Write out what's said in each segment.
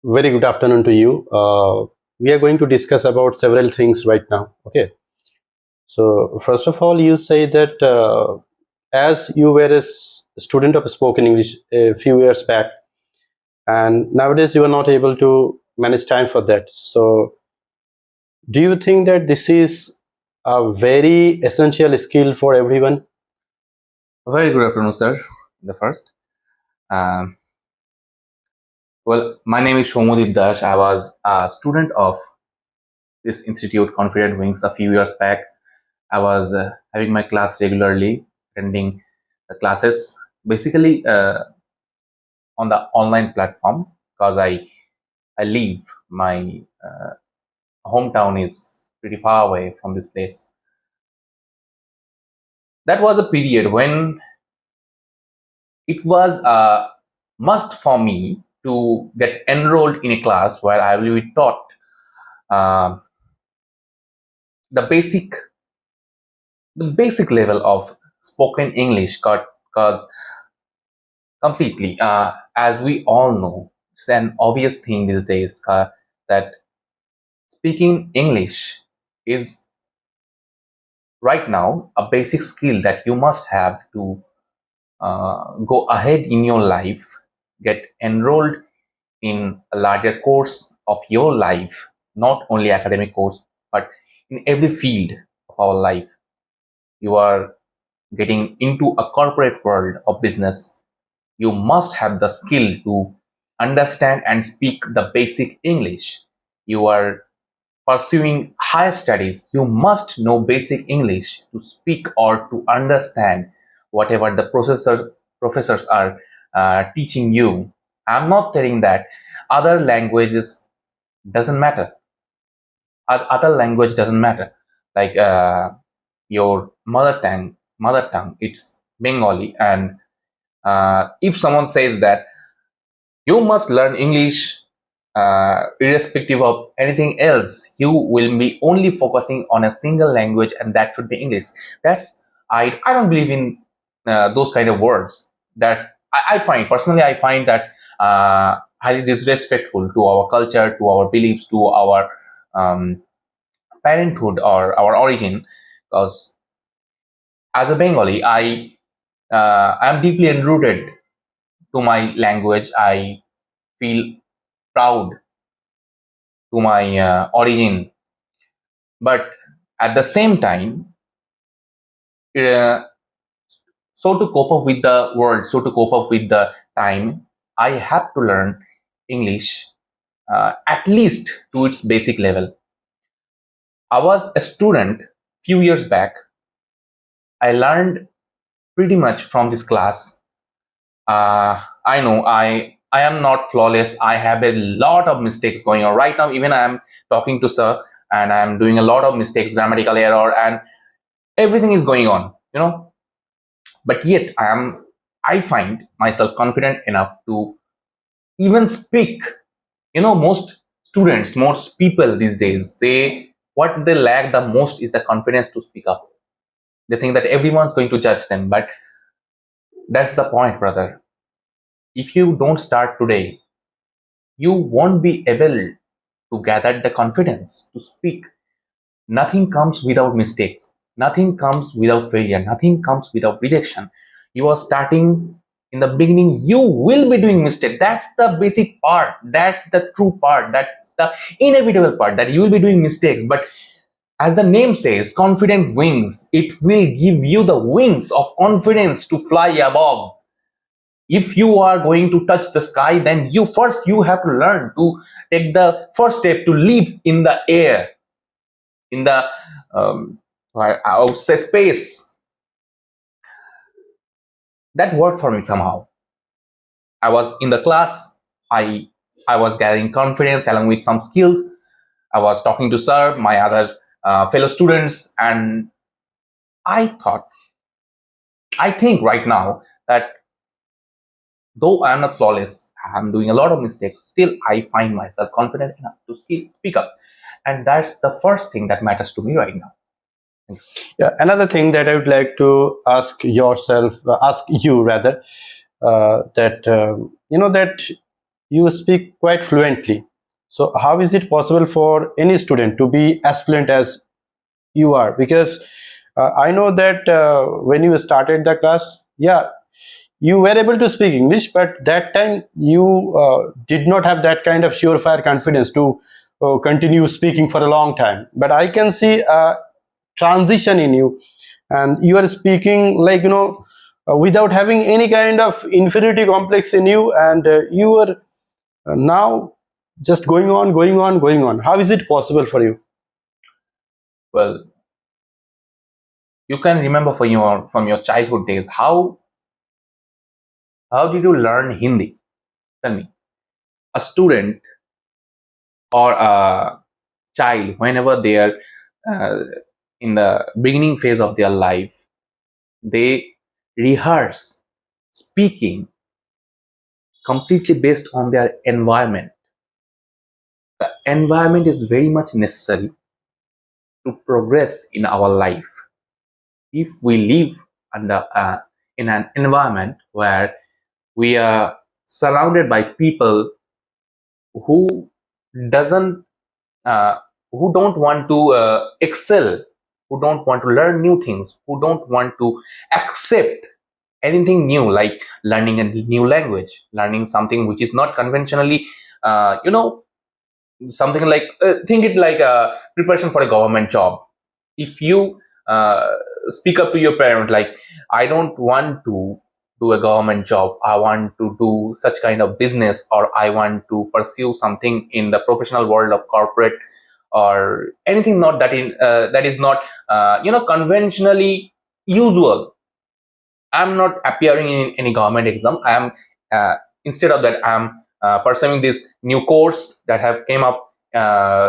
Very good afternoon to you. We are going to discuss about several things right now. Okay. So first of all, you say that as you were student of spoken English a few years back, and nowadays you are not able to manage time for that. So do you think that this is a very essential skill for everyone? Very good afternoon, sir. The first. Um, my name is Soumyadeep. I was a student of this institute, Confident Wings, a few years back. I was having my class regularly, attending the classes, basically on the online platform because I live my hometown is pretty far away from this place. That was a period when it was a must for me to get enrolled in a class where I will be taught uh, the basic level of spoken English. Because completely, as we all know, it's an obvious thing these days that speaking English is right now a basic skill that you must have to go ahead in your life, get enrolled in a larger course of your life, not only academic course, but in every field of our life. You are getting into a corporate world of business. You must have the skill to understand and speak the basic English. You are pursuing higher studies. You must know basic English to speak or to understand whatever the professors are teaching you. I'm not telling that other languages doesn't matter. Other language doesn't matter. Like your mother tongue, it's Bengali, and if someone says that you must learn English irrespective of anything else, you will be only focusing on a single language, and that should be English. That's I don't believe in those kind of words. I find personally, I find that's highly disrespectful to our culture, to our beliefs, to our um, parenthood or our origin. Because as a Bengali, I am deeply enrooted to my language. I feel proud to my origin, but at the same time, uh, so to cope up with the world, so to cope up with the time, I have to learn English at least to its basic level. I was a student few years back. I learned pretty much from this class. I know I am not flawless. I have a lot of mistakes going on right now. Even I am talking to sir, and I am doing a lot of mistakes, grammatical error, and everything is going on. But yet I find myself confident enough to even speak. Most students, most people these days, they what they lack the most is the confidence to speak up. They think that everyone's going to judge them, but that's the point, brother. If you don't start today, you won't be able to gather the confidence to speak. Nothing comes without mistakes. Nothing comes without failure. Nothing comes without rejection. You are starting in the beginning, you will be doing mistake. That's the basic part. That's the true part. That's the inevitable part, that you will be doing mistakes. But as the name says, confident wings, it will give you the wings of confidence to fly above. If you are going to touch the sky, then you have to learn to take the first step to leap in the air, in the I would say space. That worked for me somehow. I was in the class. I was gathering confidence along with some skills. I was talking to sir, my other fellow students, and I thought, I think right now that though I am not flawless, I am doing a lot of mistakes. Still, I find myself confident enough to speak up, and that's the first thing that matters to me right now. Thanks. Yeah. Another thing that I would like to ask you rather, that that you speak quite fluently. So how is it possible for any student to be as fluent as you are? Because I know that when you started the class, yeah, you were able to speak English, but that time you did not have that kind of surefire confidence to continue speaking for a long time. But I can see a transition in you, and you are speaking like, without having any kind of inferiority complex in you, and you are now just going on, going on, going on. How is it possible for you? Well, you can remember from your childhood days, how did you learn Hindi? Tell me. A student or a child, whenever they are uh, in the beginning phase of their life, they rehearse speaking completely based on their environment. The environment is very much necessary to progress in our life. If we live under in an environment where we are surrounded by people who doesn't uh, who don't want to excel, who don't want to learn new things, who don't want to accept anything new, like learning a new language, learning something which is not conventionally, you know, something like think it like a preparation for a government job. If you uh, speak up to your parent like, I don't want to do a government job, I want to do such kind of business, or I want to pursue something in the professional world of corporate, or anything not that in that is not conventionally usual. I'm not appearing in any government exam. I am instead of that, I'm pursuing this new course that have came up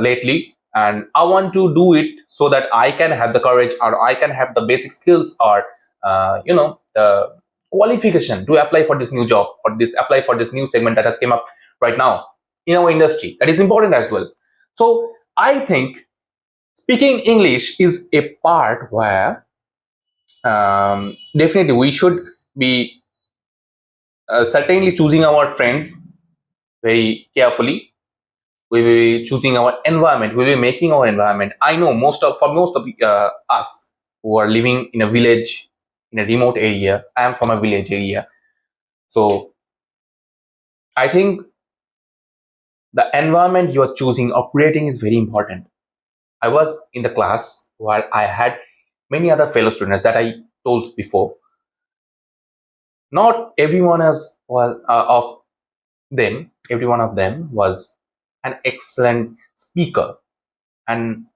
lately, and I want to do it so that I can have the courage, or I can have the basic skills, or the qualification to apply for this new job, or this apply for this new segment that has came up right now in our industry. That is important as well. So I think speaking English is a part where definitely we should be certainly choosing our friends very carefully. We will be choosing our environment. We will be making our environment. I know most of us who are living in a village, in a remote area. I am from a village area, so I think the environment you are choosing or creating is very important. I was in the class where I had many other fellow students that I told before. Not everyone is well of them, every one of them was an excellent speaker, an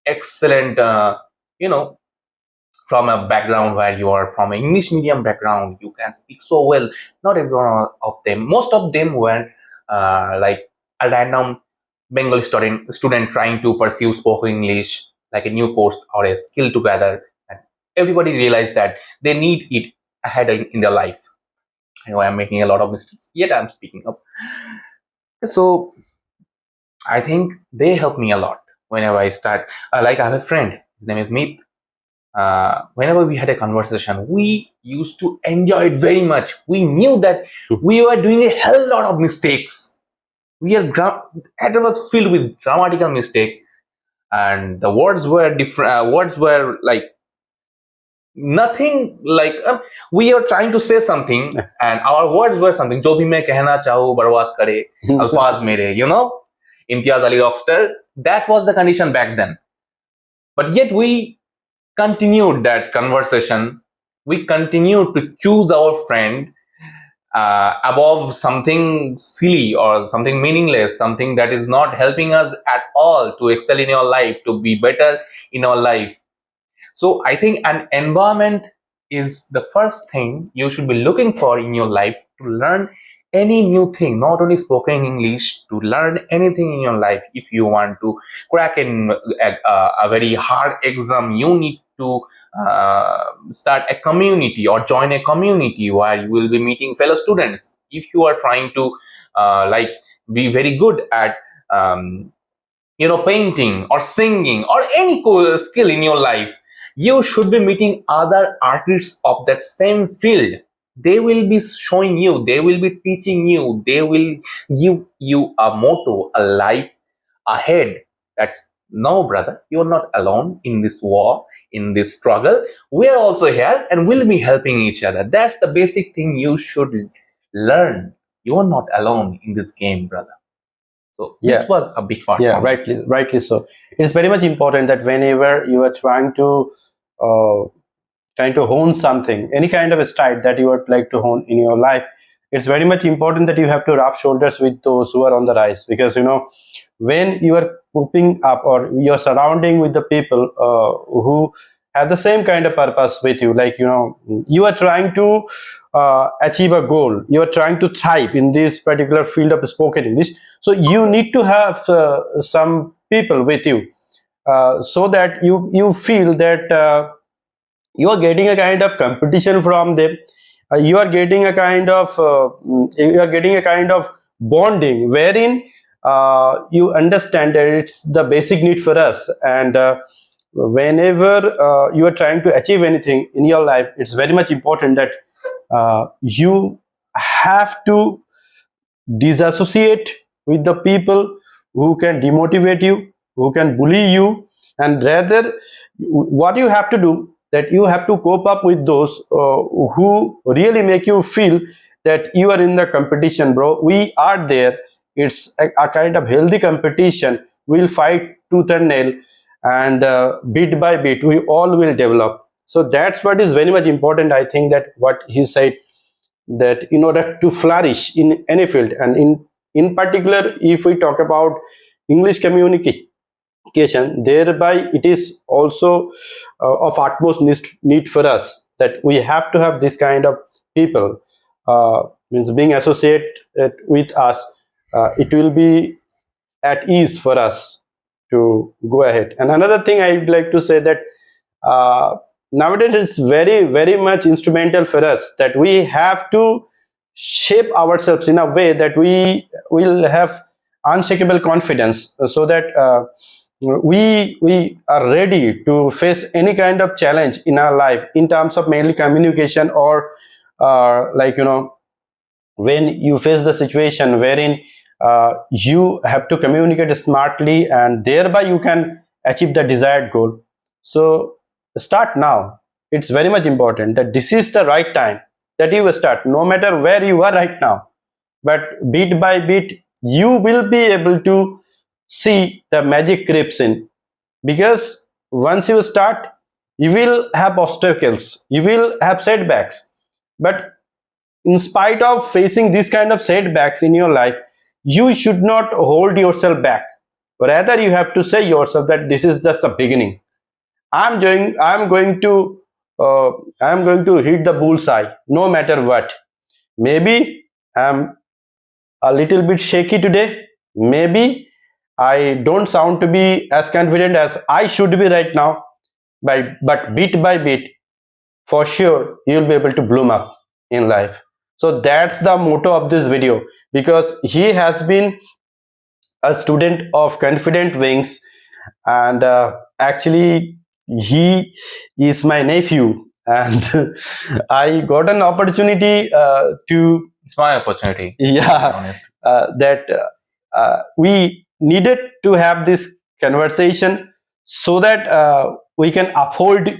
excellent, you know, from a background where you are from an English medium background, you can speak so well. Not every one of them, most of them were like a random Bengali student trying to pursue spoken English, like a new course or a skill together. And everybody realized that they need it ahead in their life. I know I'm making a lot of mistakes, yet I'm speaking up. So I think they help me a lot whenever I start. Like I have a friend, his name is Meet. Whenever we had a conversation, we used to enjoy it very much. We knew that we were doing a hell lot of mistakes. It was filled with grammatical mistake, and the words were different. Words were like nothing like we are trying to say something, and our words were something. जो भी मैं कहना चाहूँ बर्बाद करे अल्फाज मेरे, Imtiaz Ali Rockster. That was the condition back then. But yet we continued that conversation. We continued to choose our friend above something silly or something meaningless, something that is not helping us at all to excel in your life, to be better in our life. So I think an environment is the first thing you should be looking for in your life to learn any new thing, not only spoken English, to learn anything in your life. If you want to crack in a very hard exam, you need to start a community or join a community where you will be meeting fellow students. If you are trying to like be very good at painting or singing or any skill in your life, you should be meeting other artists of that same field. they will be showing you, they will be teaching you, they will give you a motto, a life ahead. That's no, brother, you're not alone in this war, in this struggle. We're also here and we'll be helping each other. That's the basic thing you should learn. You're not alone in this game, brother. So Yeah, this was a big part yeah, for me. rightly so. It's very much important that whenever you are uh, trying to hone something, any kind of a style that you would like to hone in your life, it's very much important that you have to rub shoulders with those who are on the rise, because when you are pooping up or you're surrounding with the people who have the same kind of purpose with you, like you are trying to achieve a goal, you are trying to thrive in this particular field of spoken English, so you need to have some people with you, so that you feel that you are getting a kind of competition from them, you are getting a kind of bonding wherein you understand that it's the basic need for us, and whenever you are trying to achieve anything in your life, it's very much important that you have to disassociate with the people who can demotivate you, who can bully you, and rather what you have to do, that you have to cope up with those who really make you feel that you are in the competition, bro. We are there. It's a kind of healthy competition. We'll fight tooth and nail, and bit by bit we all will develop. So that's what is very much important. I think that what he said, that in order to flourish in any field, and in particular if we talk about English communication, thereby it is also of utmost need for us, that we have to have this kind of people, means being associated with us, it will be at ease for us to go ahead. And another thing I'd like to say, that uh, nowadays it's very much instrumental for us, that we have to shape ourselves in a way that we will have unshakable confidence, so that we are ready to face any kind of challenge in our life, in terms of mainly communication, or like when you face the situation wherein you have to communicate smartly, and thereby you can achieve the desired goal. So start now. It's very much important that this is the right time that you start, no matter where you are right now, but bit by bit you will be able to see the magic creeps in, because once you start, you will have obstacles, you will have setbacks, but in spite of facing this kind of setbacks in your life, you should not hold yourself back. Rather, you have to say yourself that this is just the beginning. I'm I'm going to hit the bullseye no matter what. Maybe I'm a little bit shaky today. Maybe I don't sound to be as confident as I should be right now. But bit by bit, for sure you'll be able to bloom up in life. So that's the motto of this video, because he has been a student of Confident Wings, and actually he is my nephew, and I got an opportunity to It's my opportunity, to be yeah, honest. that we needed to have this conversation, so that we can uphold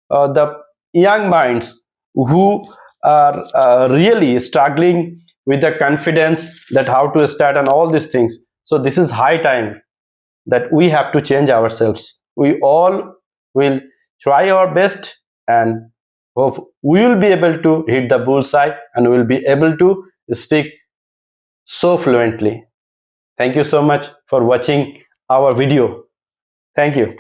the young minds who are really struggling with the confidence, that how to start and all these things. So this is high time that we have to change ourselves. We all will try our best, and hope we will be able to hit the bullseye, and we will be able to speak so fluently. Thank you so much for watching our video. Thank you.